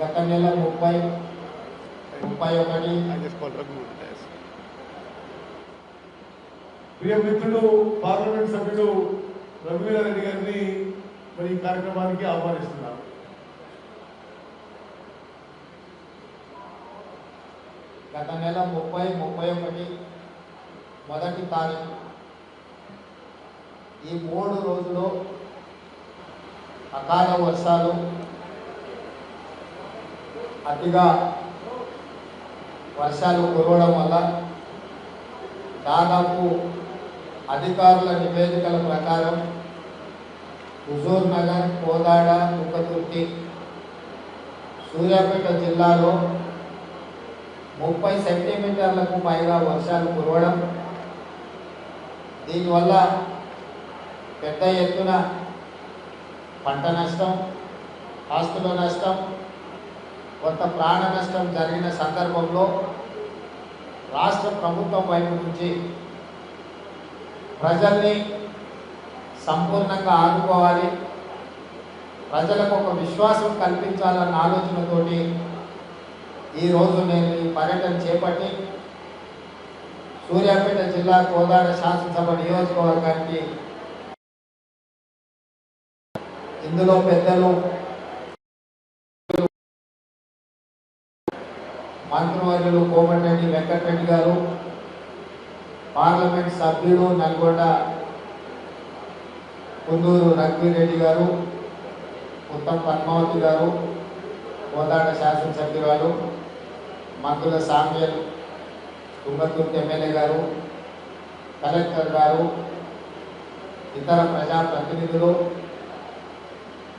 గత నెల 30, 31 ప్రియ మిత్రుడు పార్లమెంట్ సభ్యుడు రఘువీరారెడ్డి గారిని మరి ఈ కార్యక్రమానికి ఆహ్వానిస్తున్నారు. గత నెల 30, 31 మొదటి తారీఖు ఈ 3 రోజులు అకాల వర్షాలు అతిగా వర్షాలు కురవడం వల్ల దాదాపు అధికారుల నివేదికల ప్రకారం హుజూర్ నగర్, కోదాడ, తుంగతుర్తి, సూర్యాపేట జిల్లాలో 30 సెంటీమీటర్లకు పైగా వర్షాలు కురవడం, దీనివల్ల పెద్ద ఎత్తున పంట నష్టం, ఆస్తుల నష్టం, కొంత ప్రాణ నష్టం జరిగిన సందర్భంలో రాష్ట్ర ప్రభుత్వం వైపు నుంచి ప్రజల్ని సంపూర్ణంగా ఆదుకోవాలి, ప్రజలకు ఒక విశ్వాసం కల్పించాలన్న ఆలోచనతోటి ఈరోజు నేను ఈ పర్యటన చేపట్టి సూర్యాపేట జిల్లా కోదాడ శాసనసభ నియోజకవర్గానికి ఇందులో పెద్దలు మంత్రివర్యులు కోమటిరెడ్డి వెంకటరెడ్డి గారు, పార్లమెంట్ సభ్యుడు నల్గొండ కుందూరు రఘువీరెడ్డి గారు, ఉత్తమ్ పద్మావతి గారు, కోదాడ శాసనసభ్యురాలు మంత్రుల సామ్యల్, తుంగతుర్తి ఎమ్మెల్యే గారు, కలెక్టర్ గారు, ఇతర ప్రజాప్రతినిధులు,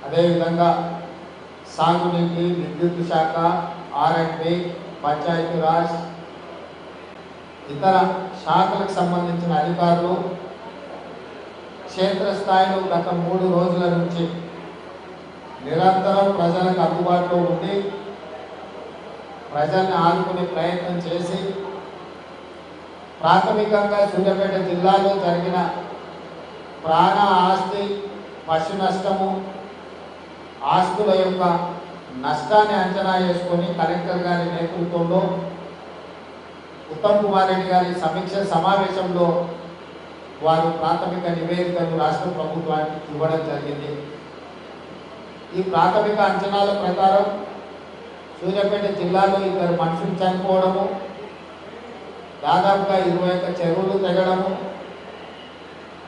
అదేవిధంగా సాగునీటి, విద్యుత్ శాఖ, R&B, పంచాయతీరాజ్, ఇతర శాఖలకు సంబంధించిన అధికారులు క్షేత్రస్థాయిలో గత 3 రోజుల నుంచి నిరంతరం ప్రజలకు అందుబాటులో ఉండి ప్రజల్ని ఆదుకునే ప్రయత్నం చేసి ప్రాథమికంగా సూర్యాపేట జిల్లాలో జరిగిన ప్రాణ, ఆస్తి, పశు నష్టము, ఆస్తుల యొక్క నష్టాన్ని అంచనా వేసుకొని కలెక్టర్ గారి నేతృత్వంలో ఉత్తమ్ కుమార్ రెడ్డి గారి సమీక్ష సమావేశంలో వారు ప్రాథమిక నివేదికను రాష్ట్ర ప్రభుత్వానికి ఇవ్వడం జరిగింది. ఈ ప్రాథమిక అంచనాల ప్రకారం సూర్యాపేట జిల్లాలో 2 మనుషులు చనిపోవడము, దాదాపుగా 21 చెరువులు తెగడము,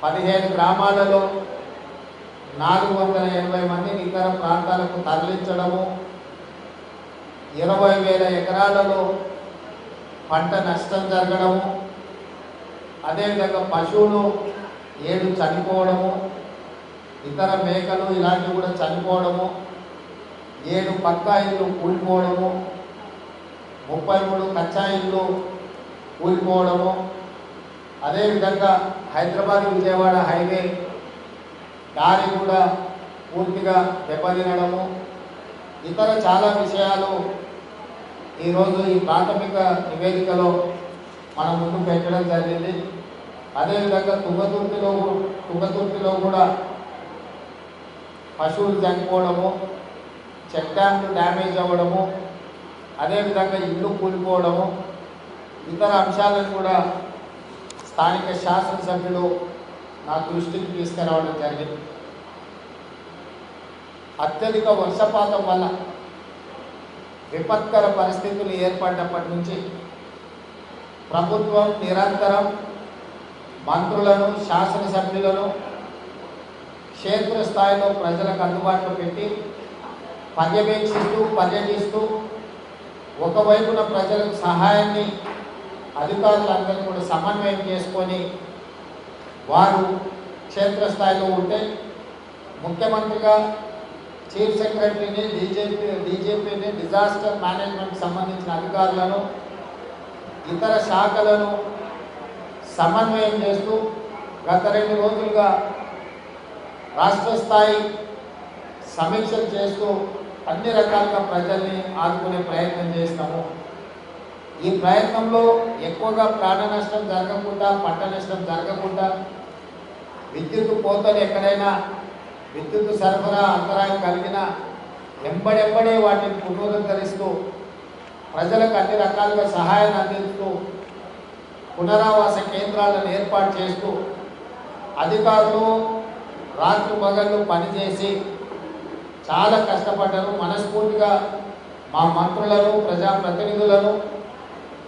15 గ్రామాలలో 480 మందిని ఇతర ప్రాంతాలకు తరలించడము, 20,000 ఎకరాలలో పంట నష్టం జరగడము, అదేవిధంగా పశువులు 7 చనిపోవడము, ఇతర మేకలు ఇలాంటివి కూడా చనిపోవడము, 7 పక్కా ఇళ్ళు కూలిపోవడము, 33 కచ్చా ఇళ్ళు కూలిపోవడము, అదేవిధంగా హైదరాబాద్ విజయవాడ హైవే దారి కూడా పూర్తిగా దెబ్బతినడము, ఇతర చాలా విషయాలు ఈరోజు ఈ ప్రాథమిక నివేదికలో మన ముందు పెట్టడం జరిగింది. అదేవిధంగా తుంగతుర్తిలో కూడా పశువులు చనిపోవడము, చెక్ డ్యామ్లు డ్యామేజ్ అవ్వడము, అదేవిధంగా ఇల్లు కూలిపోవడము, ఇతర అంశాలను కూడా స్థానిక శాసనసభ్యులు నా దృష్టికి తీసుకురావడం జరిగింది. అత్యధిక వర్షపాతం వల్ల విపత్కర పరిస్థితులు ఏర్పడినప్పటి నుంచి ప్రభుత్వం నిరంతరం మంత్రులను, శాసనసభ్యులను క్షేత్రస్థాయిలో ప్రజలకు అందుబాటులో పెట్టి పర్యటిస్తూ ఒకవైపున ప్రజలకు సహాయాన్ని అధికారులందరూ కూడా సమన్వయం చేసుకొని వారు క్షేత్రస్థాయిలో ఉంటే ముఖ్యమంత్రిగా చీఫ్ సెక్రటరీని, డీజీపీని, డిజాస్టర్ మేనేజ్మెంట్ సంబంధించిన అధికారులను, ఇతర శాఖలను సమన్వయం చేస్తూ గత 2 రోజులుగా రాష్ట్ర స్థాయి సమీక్షలు చేస్తూ అన్ని రకాలుగా ప్రజల్ని ఆదుకునే ప్రయత్నం చేస్తాము. ఈ ప్రయత్నంలో ఎక్కువగా ప్రాణ నష్టం జరగకుండా, పంట నష్టం జరగకుండా, విద్యుత్ కోతలు ఎక్కడైనా విద్యుత్ సరఫరా అంతరాయం కలిగిన ఎంబడెంబడే వాటిని పునరుద్ధరిస్తూ ప్రజలకు అన్ని రకాలుగా సహాయాన్ని అందిస్తూ పునరావాస కేంద్రాలను ఏర్పాటు చేస్తూ అధికారులు రాత్రి పగళ్ళు పనిచేసి చాలా కష్టపడ్డారు. మనస్ఫూర్తిగా మా మంత్రులను, ప్రజాప్రతినిధులను,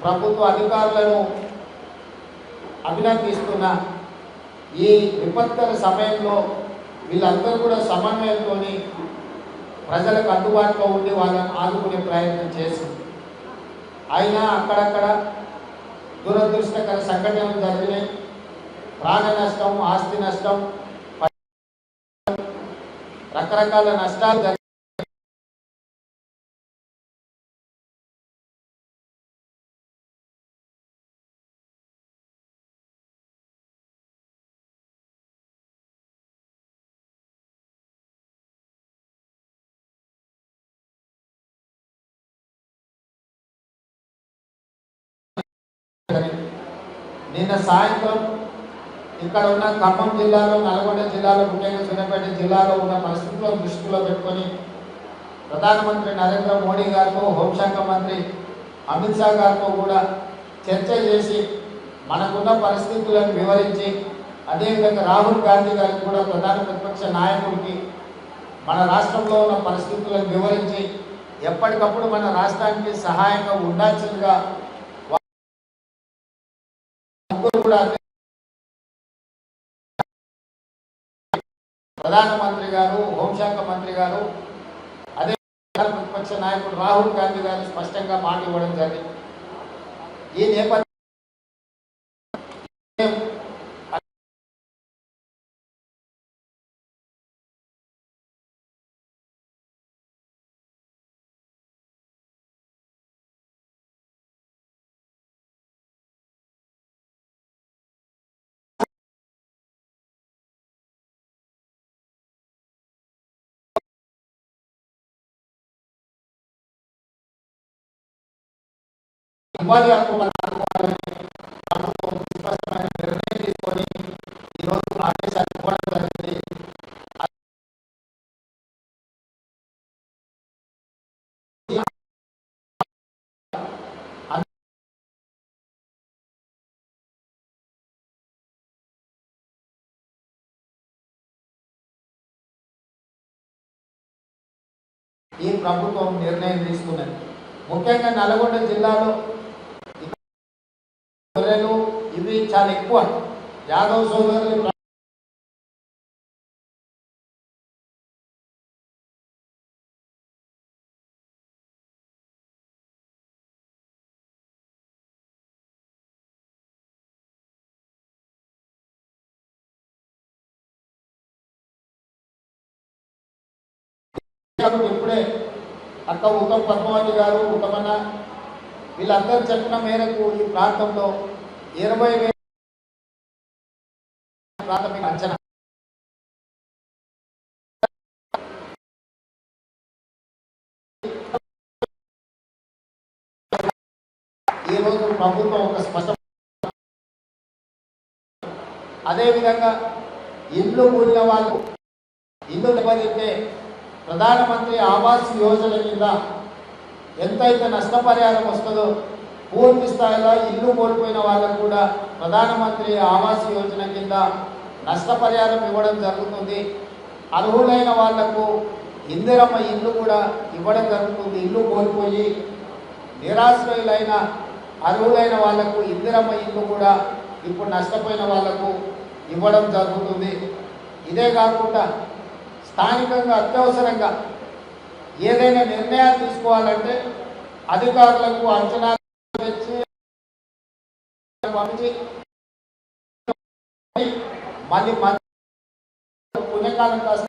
ప్రభుత్వ అధికారులను అభినందిస్తున్న ఈ విపత్కర సమయంలో వీళ్ళందరూ కూడా సమన్వయంతో ప్రజలకు అందుబాటులో ఉండి వాళ్ళని ఆదుకునే ప్రయత్నం చేసింది. అయినా అక్కడక్కడ దురదృష్టకర సంఘటనలు జరిగినాయి. ప్రాణ నష్టం, ఆస్తి నష్టం, రకరకాల నష్టాలు జరిగినాయి. నిన్న సాయంత్రం ఇక్కడ ఉన్న ఖమ్మం జిల్లాలో, నల్గొండ జిల్లాలో, ముఖ్యంగా సూర్యాపేట జిల్లాలో ఉన్న పరిస్థితులను దృష్టిలో పెట్టుకొని ప్రధానమంత్రి నరేంద్ర మోడీ గారితో, హోంశాఖ మంత్రి అమిత్ షా గారితో కూడా చర్చ చేసి మనకున్న పరిస్థితులను వివరించి, అదేవిధంగా రాహుల్ గాంధీ గారికి కూడా ప్రధాన ప్రతిపక్ష నాయకుడికి మన రాష్ట్రంలో ఉన్న పరిస్థితులను వివరించి ఎప్పటికప్పుడు మన రాష్ట్రానికి సహాయంగా ఉండాల్సిందిగా కూడా ప్రధానమంత్రి గారు, హోంశాఖ మంత్రి గారు, అదే ప్రతిపక్ష నాయకుడు రాహుల్ గాంధీ గారు స్పష్టంగా మాట ఇవ్వడం జరిగింది. ఈ నేపథ్యం ఉపాధి హక్కు స్పష్టమైన నిర్ణయం తీసుకొని ఈరోజు ఆదేశాలు ఇవ్వడం జరిగింది. ఈ ప్రభుత్వం నిర్ణయం తీసుకున్నది. ముఖ్యంగా నల్గొండ జిల్లాలో గొర్రెలు ఇవి చాలా ఎక్కువ. యాదవ్ సోదరులు ఇప్పుడే అక్క ఉత్తమ్ పద్మావతి గారు, ఉత్తమన్న వీళ్ళందరూ చెప్పిన మేరకు ఈ ప్రాంతంలో 20,000 ప్రాథమిక అంచనా. ఈరోజు ప్రభుత్వం ఒక స్పష్టం. అదేవిధంగా ఇల్లు కూలిన వాళ్ళు ఇల్లు దెబ్బతింటే ప్రధానమంత్రి ఆవాస్ యోజన కింద ఎంతైతే నష్టపరిహారం వస్తుందో పూర్తి స్థాయిలో ఇల్లు కోల్పోయిన వాళ్ళకు కూడా ప్రధానమంత్రి ఆవాస్ యోజన కింద నష్టపరిహారం ఇవ్వడం జరుగుతుంది. అర్హులైన వాళ్లకు ఇందిరమ్మ ఇల్లు కూడా ఇవ్వడం జరుగుతుంది. ఇల్లు కోల్పోయి నిరాశ్రయులైన అర్హులైన వాళ్లకు ఇందిరమ్మ ఇల్లు కూడా ఇప్పుడు నష్టపోయిన వాళ్లకు ఇవ్వడం జరుగుతుంది. ఇదే కాకుండా స్థానికంగా అత్యవసరంగా ఏదైనా నిర్ణయాలు తీసుకోవాలంటే అధికారులకు అంచనాలు పంపించి మళ్ళీ పుణ్యకాలం కాస్త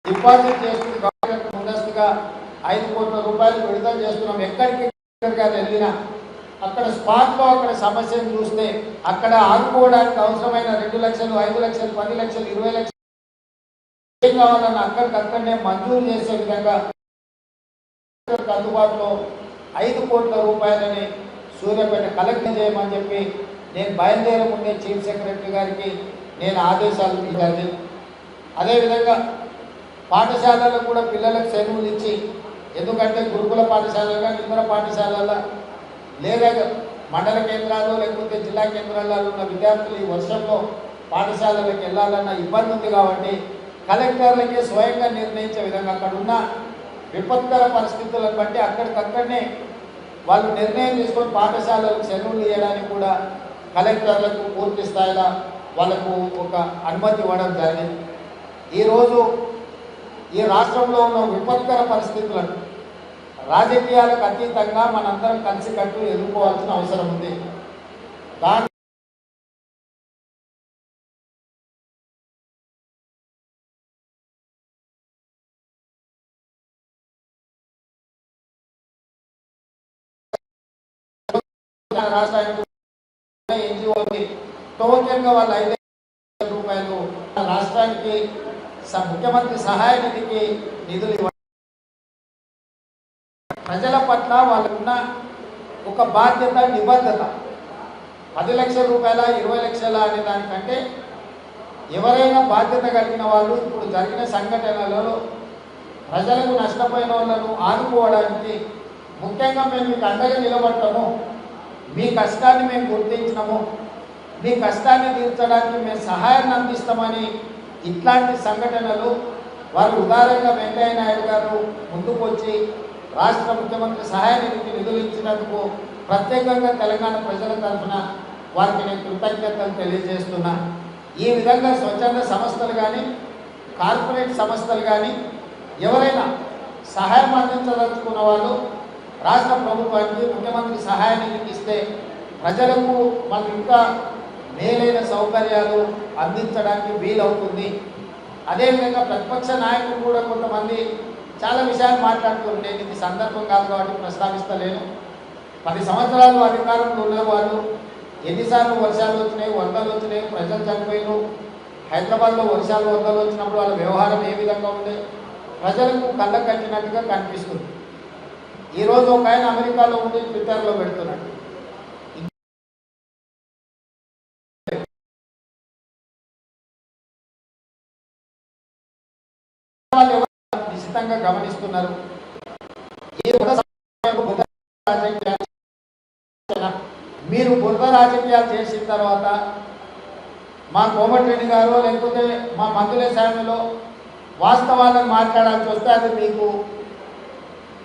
డిపాజిట్ చేస్తుంది గవర్నమెంట్. ముందస్తుగా 5 కోట్ల రూపాయలు విడుదల చేస్తున్నాం. ఎక్కడికి వెళ్ళినా అక్కడ స్పాట్లో అక్కడ సమస్యను చూస్తే అక్కడ ఆదుకోవడానికి అవసరమైన 2 లక్షలు, 5 లక్షలు, 10 లక్షలు, 20 లక్షలు ఏం కావాలన్నా అక్కడికక్కడనే మంజూరు చేసే విధంగా అందుబాటులో 5 కోట్ల రూపాయలని సూర్యాపేట కలెక్ట్ చేయమని చెప్పి నేను బయలుదేరే ముందే చీఫ్ సెక్రటరీ గారికి నేను ఆదేశాలు ఇచ్చాను. అదేవిధంగా పాఠశాలలో కూడా పిల్లలకు సెలవులు ఇచ్చి, ఎందుకంటే గురుకుల పాఠశాలగా ఇతర పాఠశాలల్లో లేదా మండల కేంద్రాలు లేకపోతే జిల్లా కేంద్రాల్లో ఉన్న విద్యార్థులు ఈ వర్షంలో పాఠశాలలకు వెళ్ళాలన్న ఇబ్బంది ఉంది కాబట్టి కలెక్టర్లకే స్వయంగా నిర్ణయించే విధంగా అక్కడ ఉన్న విపత్కర పరిస్థితులను బట్టి అక్కడికక్కడనే వాళ్ళు నిర్ణయం తీసుకొని పాఠశాలలకు సెలవులు ఇవ్వడానికి కూడా కలెక్టర్లకు పూర్తి స్థాయిలో వాళ్ళకు ఒక అనుమతి ఇవ్వడం జరిగింది. ఈరోజు ఈ రాష్ట్రంలో ఉన్న విపత్కర పరిస్థితులను రాజకీయాలకు అతీతంగా మనందరం కలిసికట్టు ఎదుర్కోవాల్సిన అవసరం ఉంది. దాని రాష్ట్రానికి ఎన్జిఓకి టోకెన్గా వాళ్ళు 5,000 రూపాయలు రాష్ట్రానికి ముఖ్యమంత్రి సహాయ నిధికి నిధులు ఇవ్వడం, ప్రజల పట్ల వాళ్ళకున్న ఒక బాధ్యత నిబద్ధత. 10 లక్షల రూపాయల 20 లక్షల అనే దానికంటే ఎవరైనా బాధ్యత కలిగిన వాళ్ళు ఇప్పుడు జరిగిన సంఘటనలలో ప్రజలకు నష్టపోయిన వాళ్ళను ఆదుకోవడానికి ముఖ్యంగా మేము మీకు అండగా నిలబడతాము, మీ కష్టాన్ని మేము గుర్తించినాము, మీ కష్టాన్ని తీర్చడానికి మేము సహాయాన్ని అందిస్తామని ఇట్లాంటి సంఘటనలు వారు ఉదారంగా వెంకయ్య నాయుడు గారు ముందుకు వచ్చి రాష్ట్ర ముఖ్యమంత్రి సహాయ నిధికి నిధులు ఇచ్చినందుకు ప్రత్యేకంగా తెలంగాణ ప్రజల తరఫున వారికి నేను కృతజ్ఞతలు తెలియజేస్తున్నా. ఈ విధంగా స్వచ్ఛంద సంస్థలు కానీ కార్పొరేట్ సంస్థలు కానీ ఎవరైనా సహాయం అందించదలుచుకున్న వాళ్ళు రాష్ట్ర ప్రభుత్వానికి ముఖ్యమంత్రి సహాయ నిధికి ఇస్తే ప్రజలకు మనం ఇంకా మేలైన సౌకర్యాలు అందించడానికి వీలవుతుంది. అదేవిధంగా ప్రతిపక్ష నాయకులు కూడా కొంతమంది చాలా విషయాలు మాట్లాడుతున్నారు. నేను ఇది సందర్భం కాదు కాబట్టి ప్రస్తావిస్తలేను. 10 సంవత్సరాలు అధికారంలో ఉన్న వాళ్ళు ఎన్నిసార్లు వర్షాలు వచ్చినాయి, వరదలు వచ్చినాయి, ప్రజలు చనిపోయినారు, హైదరాబాద్లో వర్షాలు వరదలు వచ్చినప్పుడు వాళ్ళ వ్యవహారం ఏ విధంగా ఉంది ప్రజలకు కళ్ళ కట్టినట్టుగా కనిపిస్తుంది. ఈరోజు ఒక ఆయన అమెరికాలో ఉండి ట్విట్టర్లో పెడుతున్నాడు, నిశ్చితంగా గమనిస్తున్నారు. మీరు బురద రాజకీయాలు చేసిన తర్వాత మా కోమటిరెడ్డి గారు లేకపోతే మా మంత్రుల సమయంలో వాస్తవాలను మాట్లాడాల్సి వస్తే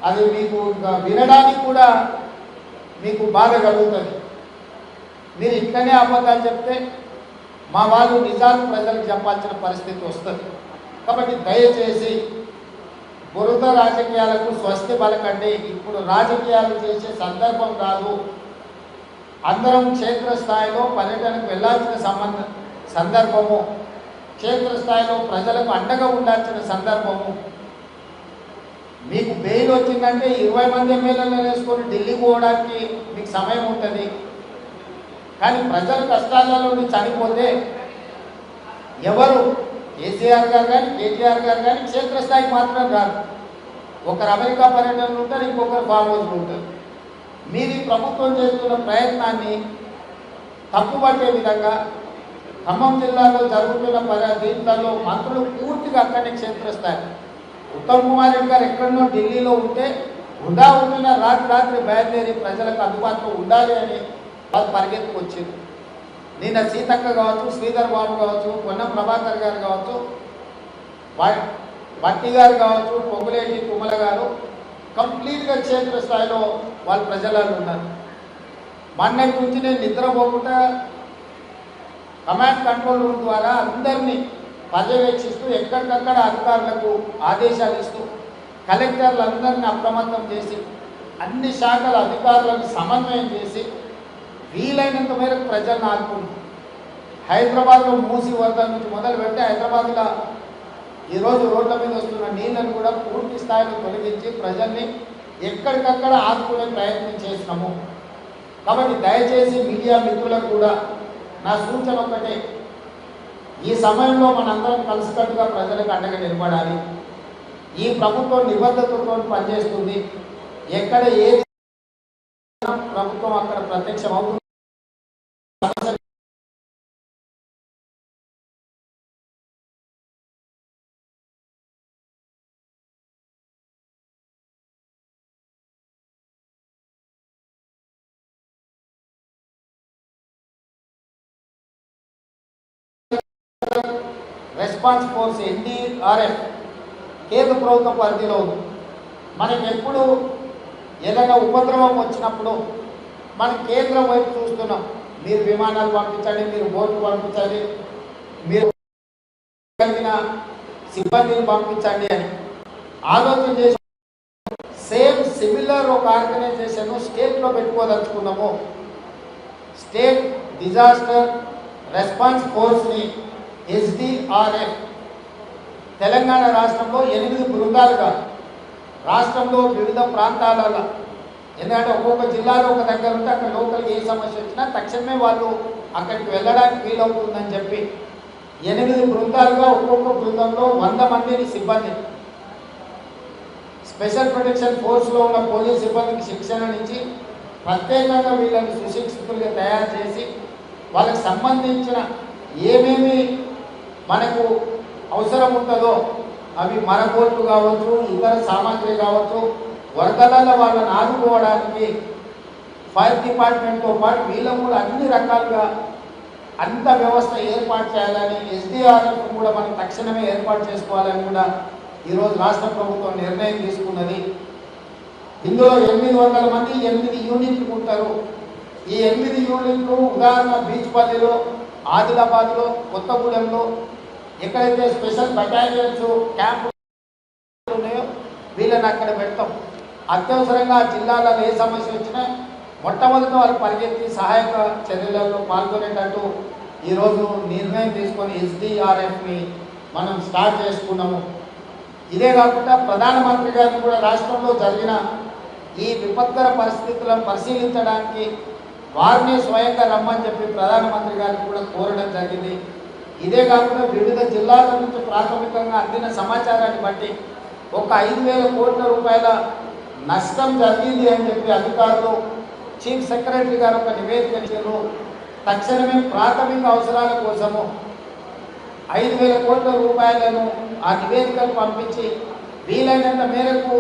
అది మీకు వినడానికి కూడా మీకు బాధ కలుగుతుంది. మీరు ఇక్కడనే అబద్ధాలు చెప్తే మా వాళ్ళు నిజాలు ప్రజలకు చెప్పాల్సిన పరిస్థితి వస్తుంది. కాబట్టి దయచేసి బురద రాజకీయాలకు స్వస్తి పలకండి. ఇప్పుడు రాజకీయాలు చేసే సందర్భం కాదు. అందరం క్షేత్రస్థాయిలో పర్యటనకు వెళ్ళాల్సిన సందర్భము, క్షేత్రస్థాయిలో ప్రజలకు అండగా ఉండాల్సిన సందర్భము. మీకు బెయిల్ వచ్చిందంటే 20 మంది ఎమ్మెల్యేలను వేసుకొని ఢిల్లీకి పోవడానికి మీకు సమయం ఉంటుంది. కానీ ప్రజల కష్టాలలో నుండి చనిపోతే ఎవరు కేసీఆర్ గారు కానీ కేటీఆర్ గారు కానీ క్షేత్రస్థాయికి మాత్రం రాదు. ఒకరు అమెరికా పర్యటనలు ఉంటారు, ఇంకొకరు ఫామ్ హౌస్లు ఉంటారు. మీరు ఈ ప్రభుత్వం చేస్తున్న ప్రయత్నాన్ని తప్పుపట్టే విధంగా ఖమ్మం జిల్లాలో జరుగుతున్న దీంట్లో మంత్రులు పూర్తిగా అక్కడనే క్షేత్రస్థాయి. ఉత్తమ్ కుమార్ రెడ్డి గారు ఎక్కడనో ఢిల్లీలో ఉంటే వృధా ఉండిన రాత్రి బయలుదేరి ప్రజలకు అందుబాటులో ఉండాలి అని వాళ్ళు పరిగెత్తుకు వచ్చింది. నిన్న సీతక్క కావచ్చు, శ్రీధర్ బాబు కావచ్చు, పొన్నం ప్రభాకర్ గారు కావచ్చు, భట్టి గారు కావచ్చు, పొంగులేటి తుమ్మల గారు కంప్లీట్గా క్షేత్రస్థాయిలో వాళ్ళు ప్రజలలో ఉన్నారు. మొన్నటి నుంచి నేను నిద్రపోకుండా కమాండ్ కంట్రోల్ రూమ్ ద్వారా అందరినీ పర్యవేక్షిస్తూ ఎక్కడికక్కడ అధికారులకు ఆదేశాలు ఇస్తూ కలెక్టర్లందరినీ అప్రమత్తం చేసి అన్ని శాఖల అధికారులను సమన్వయం చేసి వీలైనంత మేరకు ప్రజలను ఆదుకుంది. హైదరాబాద్లో మూసి వరద నుంచి మొదలు పెట్టి హైదరాబాద్లో ఈరోజు రోడ్ల మీద వస్తున్న నీళ్లను కూడా పూర్తి స్థాయిలో తొలగించి ప్రజల్ని ఎక్కడికక్కడ ఆదుకునే ప్రయత్నం చేసినాము. కాబట్టి దయచేసి మీడియా మిత్రులకు కూడా నా సూచన ఒకటే, ఈ సమయంలో మనందరం కలిసికట్టుగా ప్రజలకు అండగా నిలబడాలి. ఈ ప్రభుత్వం నిబద్ధతతో పనిచేస్తుంది. ఎక్కడ ఏది ప్రభుత్వం అక్కడ ప్రత్యక్షం అవుతుంది. రెస్పాన్స్ ఫోర్స్ ఎన్డీఆర్ఎఫ్ కేంద్ర ప్రభుత్వ పరిధిలో ఉంది. మనకి ఎప్పుడు ఏదైనా ఉపద్రవం వచ్చినప్పుడు మనం కేంద్రం వైపు చూస్తున్నాం. మీరు విమానాలు పంపించండి, మీరు బోట్లు పంపించండి, మీరు సిబ్బందిని పంపించండి అని ఆలోచన చేసి సేమ్ సిమిలర్ ఒక ఆర్గనైజేషన్ స్టేట్లో పెట్టుకోదలుచుకున్నాము. స్టేట్ డిజాస్టర్ రెస్పాన్స్ ఫోర్స్ని ఎస్డిఆర్ఎఫ్ తెలంగాణ రాష్ట్రంలో 8 బృందాలుగా రాష్ట్రంలో వివిధ ప్రాంతాలలో, ఎందుకంటే ఒక్కొక్క జిల్లాలో ఒక దగ్గర ఉంటే అక్కడ లోకల్ ఏ సమస్య వచ్చినా తక్షణమే వాళ్ళు అక్కడికి వెళ్ళడానికి వీలవుతుందని చెప్పి 8 బృందాలుగా ఒక్కొక్క బృందంలో 100 మందిని సిబ్బంది స్పెషల్ ప్రొటెక్షన్ ఫోర్స్లో ఉన్న పోలీస్ సిబ్బందికి శిక్షణనిచ్చి ప్రత్యేకంగా వీళ్ళని సుశిక్షితులుగా తయారు చేసి వాళ్ళకి సంబంధించిన ఏమేమి మనకు అవసరం ఉంటుందో అవి మరబోట్లు కావచ్చు, ఇతర సామాగ్రి కావచ్చు, వరదలలో వాళ్ళని ఆదుకోవడానికి ఫైర్ డిపార్ట్మెంట్తో పాటు వీళ్ళకు కూడా అన్ని రకాలుగా అంత వ్యవస్థ ఏర్పాటు చేయాలని ఎస్డిఆర్ఎఫ్ కూడా మనం తక్షణమే ఏర్పాటు చేసుకోవాలని కూడా ఈరోజు రాష్ట్ర ప్రభుత్వం నిర్ణయం తీసుకున్నది. ఇందులో 800 మంది 8 యూనిట్లు ఉంటారు. ఈ 8 యూనిట్లు ఉదాహరణ బీచ్పల్లిలో, ఆదిలాబాద్లో, కొత్తగూడెంలో ఎక్కడైతే స్పెషల్ బటాలియన్స్ క్యాంపు ఉన్నాయో వీళ్ళని అక్కడ పెడతాం. అత్యవసరంగా జిల్లాలలో ఏ సమస్య వచ్చినా మొట్టమొదట వాళ్ళు పరిగెత్తి సహాయక చర్యలలో పాల్గొనేటట్టు ఈరోజు నిర్ణయం తీసుకొని ఎస్డిఆర్ఎఫ్ని మనం స్టార్ట్ చేసుకున్నాము. ఇదే కాకుండా ప్రధానమంత్రి గారిని కూడా రాష్ట్రంలో జరిగిన ఈ విపత్కర పరిస్థితులను పరిశీలించడానికి వారిని స్వయంగా రమ్మని చెప్పి ప్రధానమంత్రి గారిని కూడా కోరడం జరిగింది. ఇదే కాకుండా వివిధ జిల్లాల నుంచి ప్రాథమికంగా అందిన సమాచారాన్ని బట్టి ఒక 5,000 కోట్ల రూపాయల నష్టం జరిగింది అని చెప్పి అధికారులు చీఫ్ సెక్రటరీ గారు ఒక నివేదిక ఇచ్చారు. తక్షణమే ప్రాథమిక అవసరాల కోసము 5,000 కోట్ల రూపాయలను ఆ నివేదికను పంపించి వీలైనంత మేరకు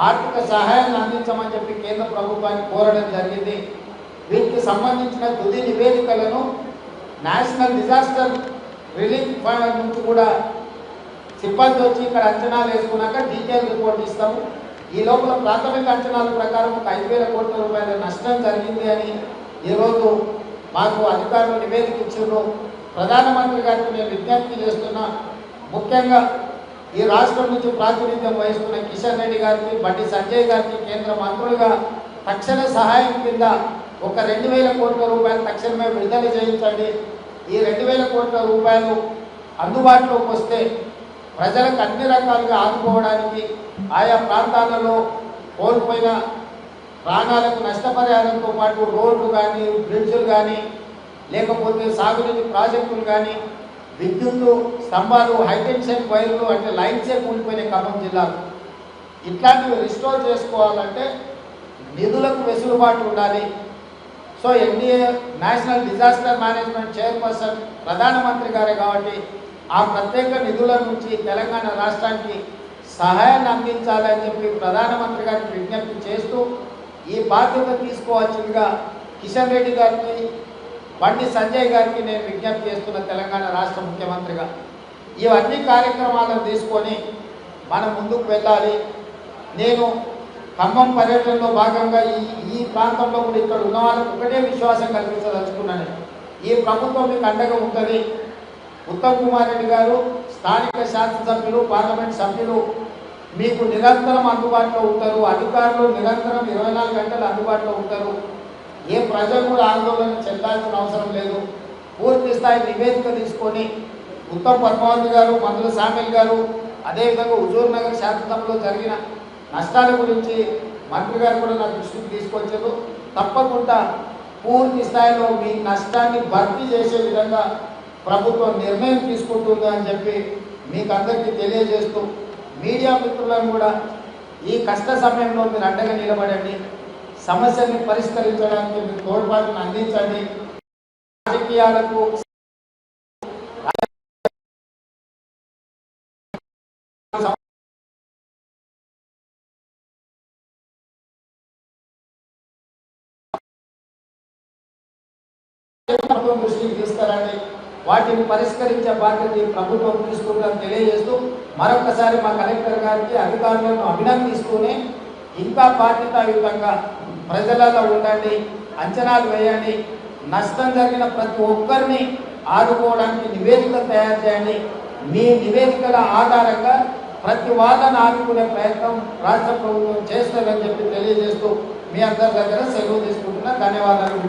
ఆర్థిక సహాయాన్ని అందించమని చెప్పి కేంద్ర ప్రభుత్వాన్ని కోరడం జరిగింది. వీటికి సంబంధించిన తుది నివేదికలను నేషనల్ డిజాస్టర్ రిలీఫ్ ఫండ్ నుంచి కూడా సిబ్బంది వచ్చి ఇక్కడ అంచనాలు వేసుకున్నాక డీటెయిల్ రిపోర్ట్ ఇస్తాము. ఈ లోపల ప్రాథమిక అంచనాల ప్రకారం ఒక 5,000 కోట్ల రూపాయల నష్టం జరిగింది అని ఈరోజు మాకు అధికారులు నివేదిక ఇచ్చారు. ప్రధానమంత్రి గారికి నేను విజ్ఞప్తి చేస్తున్నా, ముఖ్యంగా ఈ రాష్ట్రం నుంచి ప్రాతినిధ్యం వహిస్తున్న కిషన్ రెడ్డి గారికి, బండి సంజయ్ గారికి కేంద్ర మంత్రులుగా తక్షణ సహాయం కింద ఒక 2,000 కోట్ల రూపాయలు తక్షణమే విడుదల చేయించండి. ఈ 2,000 కోట్ల రూపాయలు అందుబాటులోకి వస్తే ప్రజలకు అన్ని రకాలుగా ఆదుకోవడానికి ఆయా ప్రాంతాలలో కోల్పోయిన ప్రాణాలకు నష్టపరిహారంతో పాటు రోడ్లు కానీ, బ్రిడ్జులు కానీ, లేకపోతే సాగునీటి ప్రాజెక్టులు కానీ, విద్యుత్ స్తంభాలు, హైటెన్షన్ వైర్లు అంటే లైన్సే కూలిపోయిన ఖమ్మం జిల్లాలో ఇట్లాంటివి రిస్టోర్ చేసుకోవాలంటే నిధులకు వెసులుబాటు ఉండాలి. So NDA national disaster management chairperson ప్రధానమంత్రి గారే కాబట్టి ఆ ప్రత్యేక నిధుల నుంచి తెలంగాణ రాష్ట్రానికి సహాయాన్ని అందించాలని చెప్పి ప్రధానమంత్రి గారికి విజ్ఞప్తి చేస్తూ ఈ బాధ్యత తీసుకోవాల్సిందిగా కిషన్ రెడ్డి గారికి, బండి సంజయ్ గారికి నేను విజ్ఞప్తి చేస్తున్న తెలంగాణ రాష్ట్ర ముఖ్యమంత్రిగా ఇవన్నీ కార్యక్రమాలను తీసుకొని మనం ముందుకు వెళ్ళాలి. నేను ఖమ్మం పర్యటనలో భాగంగా ఈ ప్రాంతంలో కూడా ఇక్కడ ఉన్న వాళ్ళకి ఒకటే విశ్వాసం కల్పించదలుచుకున్నాను. ఈ ప్రభుత్వం మీకు అండగా ఉంటుంది. ఉత్తమ్ కుమార్ రెడ్డి గారు, స్థానిక శాసనసభ్యులు, పార్లమెంట్ సభ్యులు మీకు నిరంతరం అందుబాటులో ఉంటారు. అధికారులు నిరంతరం 24 గంటలు అందుబాటులో ఉంటారు. ఏ ప్రజలు కూడా ఆందోళన చెందాల్సిన అవసరం లేదు. పూర్తి స్థాయి నివేదిక తీసుకొని ఉత్తమ్ పద్మావతి గారు, మందుల సామిల్ గారు, అదేవిధంగా హుజూర్ నగర్ శాసనసభలో జరిగిన నష్టాల గురించి మంత్రి గారు కూడా నా దృష్టికి తీసుకొచ్చారు. తప్పకుండా పూర్తి స్థాయిలో మీ నష్టాన్ని భర్తీ చేసే విధంగా ప్రభుత్వం నిర్ణయం తీసుకుంటుంది అని చెప్పి మీకు అందరికీ తెలియజేస్తూ, మీడియా మిత్రులను కూడా ఈ కష్ట సమయంలో మీరు అండగా నిలబడండి. సమస్యల్ని పరిష్కరించడానికి మీరు తోడ్పాటును అందించండి. రాజకీయాలకు దృష్టికి తీసుకురండి. వాటిని పరిష్కరించే బాధ్యత ఈ ప్రభుత్వం తీసుకుంటుందని తెలియజేస్తూ మరొకసారి మా కలెక్టర్ గారికి అధికారులను అభినందిస్తూనే ఇంకా బాధ్యతాయుతంగా ప్రజలలో ఉండండి, అంచనాలు వేయండి, నష్టం జరిగిన ప్రతి ఒక్కరిని ఆదుకోవడానికి నివేదిక తయారు చేయండి. మీ నివేదికల ఆధారంగా ప్రతి వాళ్ళని ఆదుకునే ప్రయత్నం రాష్ట్ర ప్రభుత్వం చేస్తుందని చెప్పి తెలియజేస్తూ మీ అందరి దగ్గర సెలవు తీసుకుంటున్నా. ధన్యవాదాలు.